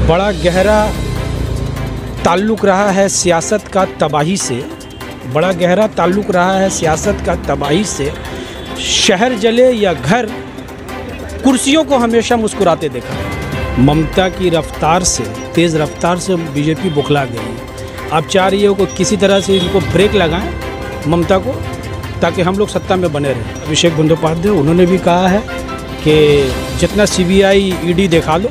बड़ा गहरा ताल्लुक़ रहा है सियासत का तबाही से। बड़ा गहरा ताल्लुक़ रहा है सियासत का तबाही से। शहर जले या घर, कुर्सियों को हमेशा मुस्कुराते देखा। ममता की रफ्तार से, तेज़ रफ्तार से बीजेपी बुखला गई। अब चाह रही है कि किसी तरह से इनको ब्रेक लगाएं ममता को, ताकि हम लोग सत्ता में बने रहें। अभिषेक बंदोपाध्याय उन्होंने भी कहा है कि जितना सीबीआई ईडी दिखा लो,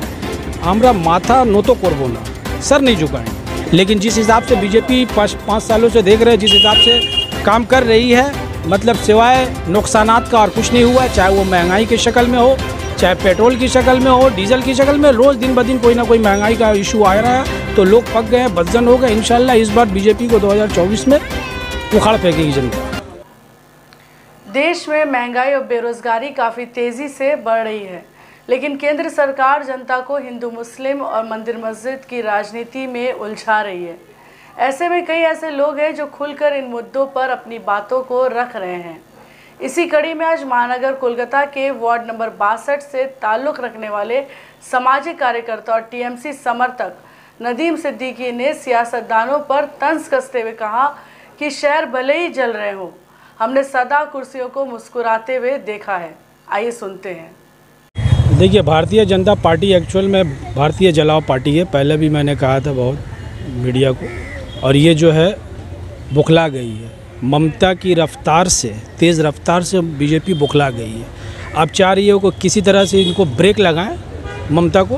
हमरा माथा नोतो करबो ना, सर नहीं झुकाएंगे। लेकिन जिस हिसाब से बीजेपी 5 सालों से देख रहे हैं, जिस हिसाब से काम कर रही है, मतलब सिवाय नुकसानात का और कुछ नहीं हुआ। चाहे वो महंगाई की शक्ल में हो, चाहे पेट्रोल की शक्ल में हो, डीजल की शक्ल में, रोज़ दिन ब दिन कोई ना कोई महंगाई का इशू आ रहा है। तो लोग पक गए, बदजन हो गए। इंशाल्लाह इस बार बीजेपी को 2024 में उखाड़ फेंकेगी जनता। देश में महंगाई और बेरोजगारी काफ़ी तेज़ी से बढ़ रही है, लेकिन केंद्र सरकार जनता को हिंदू मुस्लिम और मंदिर मस्जिद की राजनीति में उलझा रही है। ऐसे में कई ऐसे लोग हैं जो खुलकर इन मुद्दों पर अपनी बातों को रख रहे हैं। इसी कड़ी में आज महानगर कोलकाता के वार्ड नंबर 62 से ताल्लुक़ रखने वाले सामाजिक कार्यकर्ता और टीएमसी समर्थक नदीम सिद्दीकी ने सियासतदानों पर तंज कसते हुए कहा कि शहर भले ही जल रहे हों, हमने सदा कुर्सियों को मुस्कुराते हुए देखा है। आइए सुनते हैं। देखिए, भारतीय जनता पार्टी एक्चुअल में भारतीय जलाओ पार्टी है। पहले भी मैंने कहा था बहुत मीडिया को, और ये जो है बुखला गई है। ममता की रफ्तार से, तेज़ रफ्तार से बीजेपी बुखला गई है। अब चाह रही है कि किसी तरह से इनको ब्रेक लगाएं ममता को,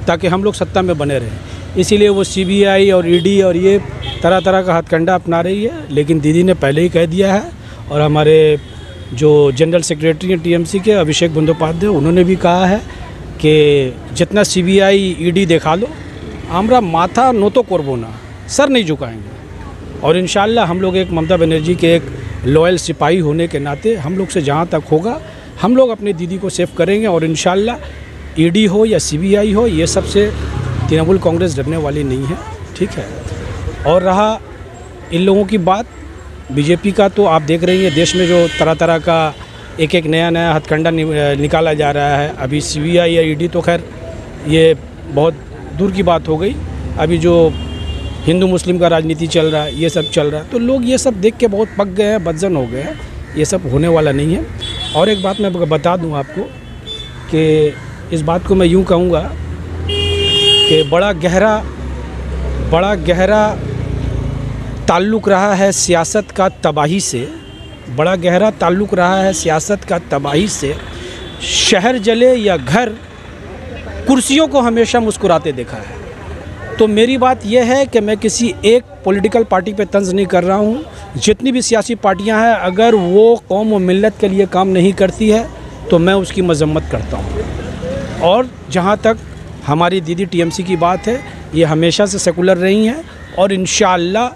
ताकि हम लोग सत्ता में बने रहें। इसीलिए वो सीबीआई और ईडी और ये तरह तरह का हथकंडा अपना रही है। लेकिन दीदी ने पहले ही कह दिया है, और हमारे जो जनरल सेक्रेटरी हैं टीएमसी के अभिषेक बंदोपाध्याय उन्होंने भी कहा है कि जितना सीबीआई ईडी दिखा लो, हमरा माथा नोतो करबो ना, सर नहीं झुकाएंगे। और इंशाल्लाह हम लोग एक ममता बनर्जी के एक लॉयल सिपाही होने के नाते हम लोग से जहाँ तक होगा हम लोग अपने दीदी को सेव करेंगे। और इंशाल्लाह ईडी हो या सीबीआई हो, ये सबसे तृणमूल कांग्रेस डरने वाली नहीं है, ठीक है। और रहा इन लोगों की बात बीजेपी का, तो आप देख रही हैं देश में जो तरह तरह का एक नया हथकंडा निकाला जा रहा है। अभी सीबीआई या ईडी तो खैर ये बहुत दूर की बात हो गई। अभी जो हिंदू मुस्लिम का राजनीति चल रहा है, ये सब चल रहा है, तो लोग ये सब देख के बहुत पक गए हैं, बदजन हो गए हैं। ये सब होने वाला नहीं है। और एक बात मैं बता दूं आपको कि इस बात को मैं यूँ कहूँगा कि बड़ा गहरा ताल्लुक़ रहा है सियासत का तबाही से। बड़ा गहरा ताल्लुक़ रहा है सियासत का तबाही से। शहर जले या घर, कुर्सियों को हमेशा मुस्कुराते देखा है। तो मेरी बात यह है कि मैं किसी एक पॉलिटिकल पार्टी पे तंज नहीं कर रहा हूँ। जितनी भी सियासी पार्टियां हैं, अगर वो कौम और मिल्लत के लिए काम नहीं करती है तो मैं उसकी मजम्मत करता हूँ। और जहाँ तक हमारी दीदी टीएमसी की बात है, ये हमेशा से सेकुलर रही हैं, और इंशाअल्लाह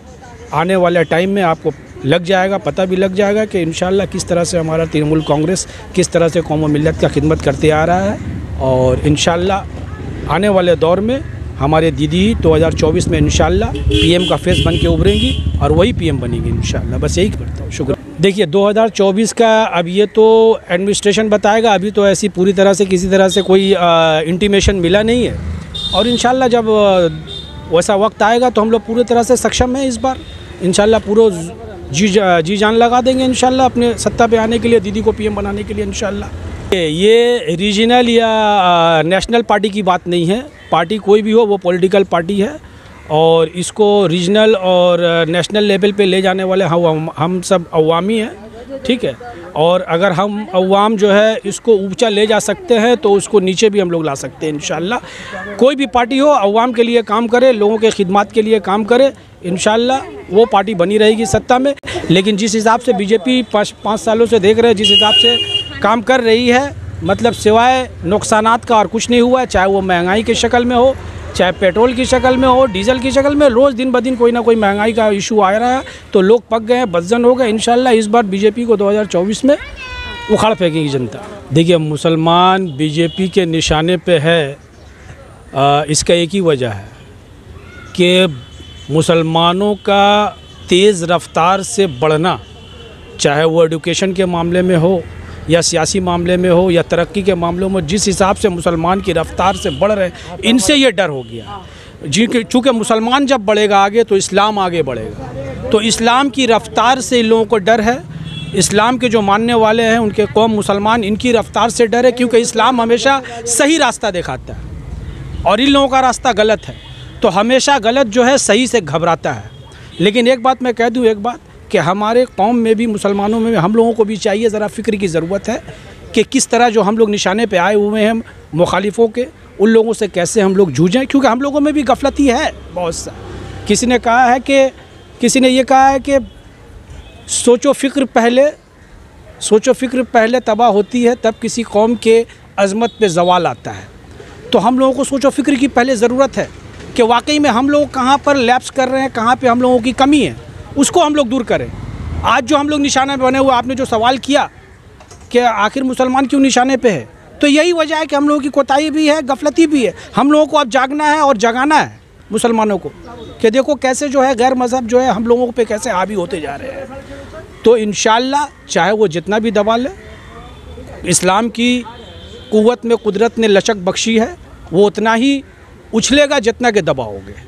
आने वाले टाइम में आपको लग जाएगा, पता भी लग जाएगा कि इंशाअल्लाह किस तरह से हमारा तृणमूल कांग्रेस किस तरह से कौम और मिल्लत का खिदमत करते आ रहा है। और इंशाअल्लाह आने वाले दौर में हमारे दीदी 2024 में इंशाअल्लाह पीएम का फेस बन के उभरेंगी, और वही पीएम बनेगी इंशाअल्लाह। बस यही करता हूँ। शुक्रिया। देखिए, 2024 का अब ये तो एडमिनिस्ट्रेशन बताएगा। अभी तो ऐसी पूरी तरह से किसी तरह से कोई इंटीमेशन मिला नहीं है, और इंशाअल्लाह जब वैसा वक्त आएगा तो हम लोग पूरी तरह से सक्षम हैं। इस बार इंशाअल्लाह पूरा जी जान लगा देंगे इंशाअल्लाह अपने सत्ता पे आने के लिए, दीदी को पीएम बनाने के लिए इंशाअल्लाह। ये रीजनल या नेशनल पार्टी की बात नहीं है। पार्टी कोई भी हो, वो पॉलिटिकल पार्टी है, और इसको रीजनल और नेशनल लेवल पे ले जाने वाले हम सब अवामी हैं, ठीक है। और अगर हम अवाम जो है इसको ऊंचा ले जा सकते हैं तो उसको नीचे भी हम लोग ला सकते हैं इंशाअल्लाह। कोई भी पार्टी हो, अवाम के लिए काम करे, लोगों के खिदमत के लिए काम करे, इंशाअल्लाह वो पार्टी बनी रहेगी सत्ता में। लेकिन जिस हिसाब से बीजेपी 5 सालों से देख रहे हैं, जिस हिसाब से काम कर रही है, मतलब सिवाय नुकसानात का और कुछ नहीं हुआ। चाहे वो महंगाई की शक्ल में हो, चाहे पेट्रोल की शक्ल में हो, डीजल की शक्ल में, रोज़ दिन ब दिन कोई ना कोई महंगाई का इशू आ रहा है। तो लोग पक गए हैं, बदजन हो गए। इंशाअल्लाह इस बार बीजेपी को 2024 में उखाड़ फेंकेगी जनता। देखिए, मुसलमान बीजेपी के निशाने पे है, इसका एक ही वजह है कि मुसलमानों का तेज़ रफ्तार से बढ़ना, चाहे वो एजुकेशन के मामले में हो, या सियासी मामले में हो या तरक्की के मामलों में, जिस हिसाब से मुसलमान की रफ्तार से बढ़ रहे हैं, इनसे ये डर हो गया जी। चूँकि मुसलमान जब बढ़ेगा आगे तो इस्लाम आगे बढ़ेगा, तो इस्लाम की रफ्तार से इन लोगों को डर है। इस्लाम के जो मानने वाले हैं उनके कौम मुसलमान, इनकी रफ्तार से डर है, क्योंकि इस्लाम हमेशा सही रास्ता दिखाता है और इन लोगों का रास्ता गलत है, तो हमेशा गलत जो है सही से घबराता है। लेकिन एक बात मैं कह दूं, एक बात कि हमारे कौम में भी, मुसलमानों में भी, हम लोगों को भी चाहिए, ज़रा फ़िक्र की ज़रूरत है कि किस तरह जो हम लोग निशाने पे आए हुए हैं मुखालिफों के, उन लोगों से कैसे हम लोग जूझें, क्योंकि हम लोगों में भी गफलती है बहुत सा। किसी ने ये कहा है कि सोचो फ़िक्र पहले तबाह होती है, तब किसी कौम के अज़मत पे ज़वाल आता है। तो हम लोगों को सोचो फ़िक्र की पहले ज़रूरत है कि वाकई में हम लोग कहाँ पर लैप्स कर रहे हैं, कहाँ पे हम लोगों की कमी है, उसको हम लोग दूर करें। आज जो हम लोग निशाने बने हुए, आपने जो सवाल किया कि आखिर मुसलमान क्यों निशाने पे है, तो यही वजह है कि हम लोगों की कोताही भी है, गफलती भी है। हम लोगों को अब जागना है और जगाना है मुसलमानों को कि देखो कैसे जो है गैर मज़हब जो है हम लोगों पे कैसे हावी होते जा रहे हैं। तो इंशाअल्लाह चाहे वो जितना भी दबा ले, इस्लाम की कुव्वत में कुदरत ने लचक बख्शी है, वो उतना ही उछलेगा जितना कि दबाओगे।